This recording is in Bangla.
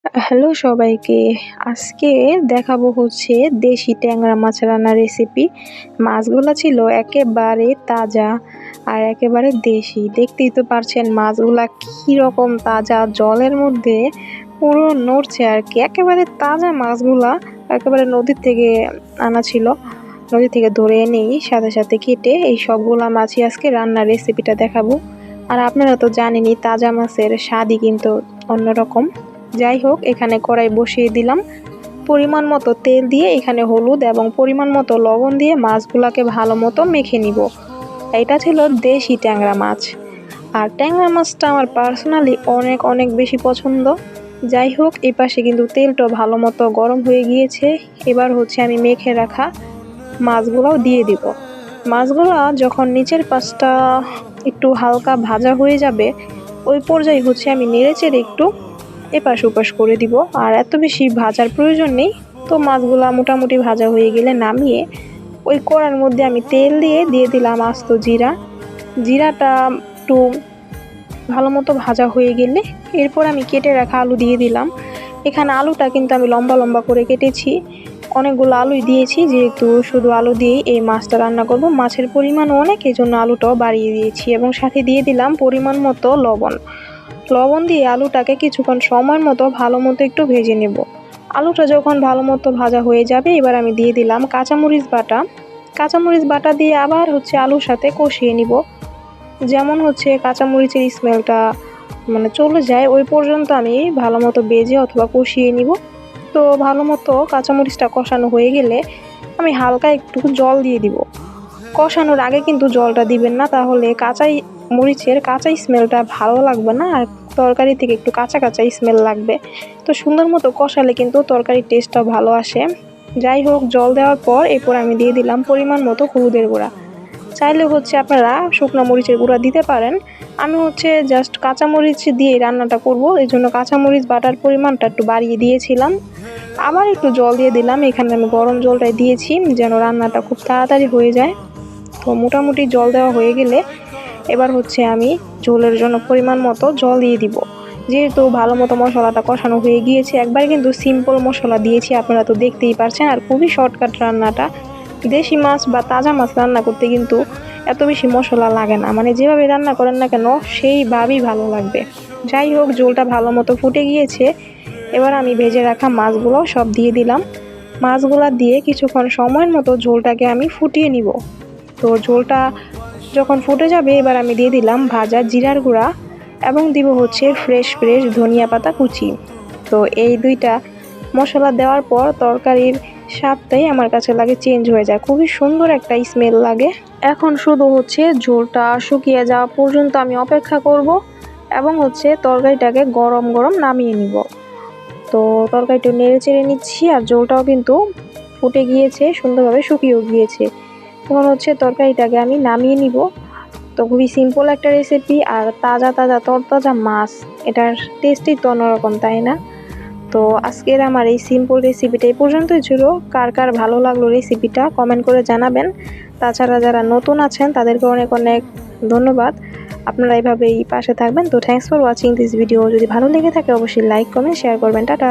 হ্যালো সবাইকে। আজকে দেখাবো হচ্ছে দেশি ট্যাংরা মাছ রান্নার রেসিপি। মাছগুলা ছিল একেবারে তাজা আর একেবারে দেশি। দেখতেই তো পারছেন মাছগুলা কীরকম তাজা, জলের মধ্যে পুরো নড়ছে আর কি। একেবারে তাজা মাছগুলা একেবারে নদীর থেকে আনা ছিল, নদী থেকে ধরে এনেই সাথে সাথে কেটে এই সবগুলা মাছই আজকে রান্নার রেসিপিটা দেখাবো। আর আপনারা তো জানেনই তাজা মাছের স্বাদই কিন্তু অন্যরকম। যাই হোক, এখানে কড়াই বসিয়ে দিলাম, পরিমাণ মতো তেল দিয়ে এখানে হলুদ এবং পরিমাণ মতো লবণ দিয়ে মাছগুলোকে ভালো মতো মেখে নিব। এটা ছিল দেশি ট্যাংরা মাছ। আর ট্যাংরা মাছটা আমার পার্সোনালি অনেক অনেক বেশি পছন্দ। যাই হোক, এই পাশে কিন্তু তেলটা ভালো মতো গরম হয়ে গিয়েছে। এবার হচ্ছে আমি মেখে রাখা মাছগুলোও দিয়ে দিব। মাছগুলো যখন নিচের পাশটা একটু হালকা ভাজা হয়ে যাবে, ওই পর্যায়ে হচ্ছে আমি নেড়েচেড়ে একটু এপাশ ওপাশ করে দিব। আর এত বেশি ভাজার প্রয়োজন নেই। তো মাছগুলা মোটামুটি ভাজা হয়ে গেলে নামিয়ে ওই কড়ার মধ্যে আমি তেল দিয়ে দিলাম আস্ত জিরা। জিরাটা একটু ভালো মতো ভাজা হয়ে গেলে এরপর আমি কেটে রাখা আলু দিয়ে দিলাম। এখানে আলুটা কিন্তু আমি লম্বা লম্বা করে কেটেছি, অনেকগুলো আলুই দিয়েছি, যেহেতু শুধু আলু দিয়েই এই মাছটা রান্না করব। মাছের পরিমাণও অনেক, এই জন্য আলুটাও বাড়িয়ে দিয়েছি এবং সাথে দিয়ে দিলাম পরিমাণ মতো লবণ দিয়ে আলুটাকে কিছুক্ষণ সময়ের মতো ভালো মতো একটু ভেজে নেব। আলুটা যখন ভালো মতো ভাজা হয়ে যাবে, এবার আমি দিয়ে দিলাম কাঁচামরিচ বাটা দিয়ে আবার হচ্ছে আলুর সাথে কষিয়ে নিব। যেমন হচ্ছে কাঁচামরিচের স্মেলটা চলে যায় ওই পর্যন্ত আমি ভালো মতো ভেজে অথবা কষিয়ে নিব। তো ভালো মতো কাঁচামরিচটা কষানো হয়ে গেলে আমি হালকা একটু জল দিয়ে দিব। কষানোর আগে কিন্তু জলটা দিবেন না, তাহলে মরিচের কাঁচা স্মেলটা ভালো লাগবে না, আর তরকারি থেকে একটু কাঁচা কাঁচা স্মেল লাগবে। তো সুন্দর মতো কষালে কিন্তু তরকারির টেস্টটাও ভালো আসে। যাই হোক, জল দেওয়ার পর এরপর আমি দিয়ে দিলাম পরিমাণ মতো হলুদের গুঁড়া। চাইলে হচ্ছে আপনারা শুকনো মরিচের গুঁড়া দিতে পারেন। আমি হচ্ছে জাস্ট কাঁচামরিচ দিয়ে রান্নাটা করব, এই জন্য কাঁচামরিচ বাটার পরিমাণটা একটু বাড়িয়ে দিয়েছিলাম। আবার একটু জল দিয়ে দিলাম। এখানে আমি গরম জলটাই দিয়েছি যেন রান্নাটা খুব তাড়াতাড়ি হয়ে যায়। তো মোটামুটি জল দেওয়া হয়ে গেলে এবার হচ্ছে আমি ঝোলের জন্য পরিমাণ মতো জল দিয়ে দিব। যেহেতু ভালো মতো মশলাটা কষানো হয়ে গিয়েছে, একবার কিন্তু সিম্পল মশলা দিয়েছি, আপনারা তো দেখতেই পারছেন। আর খুবই শর্টকাট রান্নাটা। দেশি মাছ বা তাজা মাছ রান্না করতে কিন্তু এত বেশি মশলা লাগে না, যেভাবে রান্না করেন না কেন সেইভাবেই ভালো লাগবে। যাই হোক, ঝোলটা ভালো মতো ফুটে গিয়েছে। এবার আমি ভেজে রাখা মাছগুলো সব দিয়ে দিলাম। মাছগুলা দিয়ে কিছুক্ষণ সময়ের মতো ঝোলটাকে আমি ফুটিয়ে নিব। তো ঝোলটা যখন ফুটে যাবে, এবার আমি দিয়ে দিলাম ভাজা জিরার গুঁড়া এবং দিব হচ্ছে ফ্রেশ ধনিয়া পাতা কুচি। তো এই দুইটা মশলা দেওয়ার পর তরকারির স্বাদটাই আমার কাছে লাগে চেঞ্জ হয়ে যায়, খুবই সুন্দর একটা স্মেল লাগে। এখন শুধু হচ্ছে ঝোলটা শুকিয়ে যাওয়া পর্যন্ত আমি অপেক্ষা করব এবং হচ্ছে তরকারিটাকে গরম গরম নামিয়ে নিব। তো তরকারিটা নেড়ে চেড়ে নিচ্ছি, আর ঝোলটাও কিন্তু ফুটে গিয়েছে, সুন্দরভাবে শুকিয়েও গিয়েছে। তখন হচ্ছে তরকারিটাকে আমি নামিয়ে নিব। তো খুবই সিম্পল একটা রেসিপি, আর তাজা তরতাজা মাছ, এটার টেস্টই তো অন্যরকম, তাই না? তো আজকের আমার এই সিম্পল রেসিপিটা এই পর্যন্তই ছিল। কার কার ভালো লাগলো রেসিপিটা কমেন্ট করে জানাবেন। তাছাড়া যারা নতুন আছেন তাদেরকে অনেক অনেক ধন্যবাদ। আপনারা এইভাবেই পাশে থাকবেন। তো thanks for watching this video. যদি ভালো লেগে থাকে অবশ্যই লাইক কমেন্ট শেয়ার করবেন। টাটা।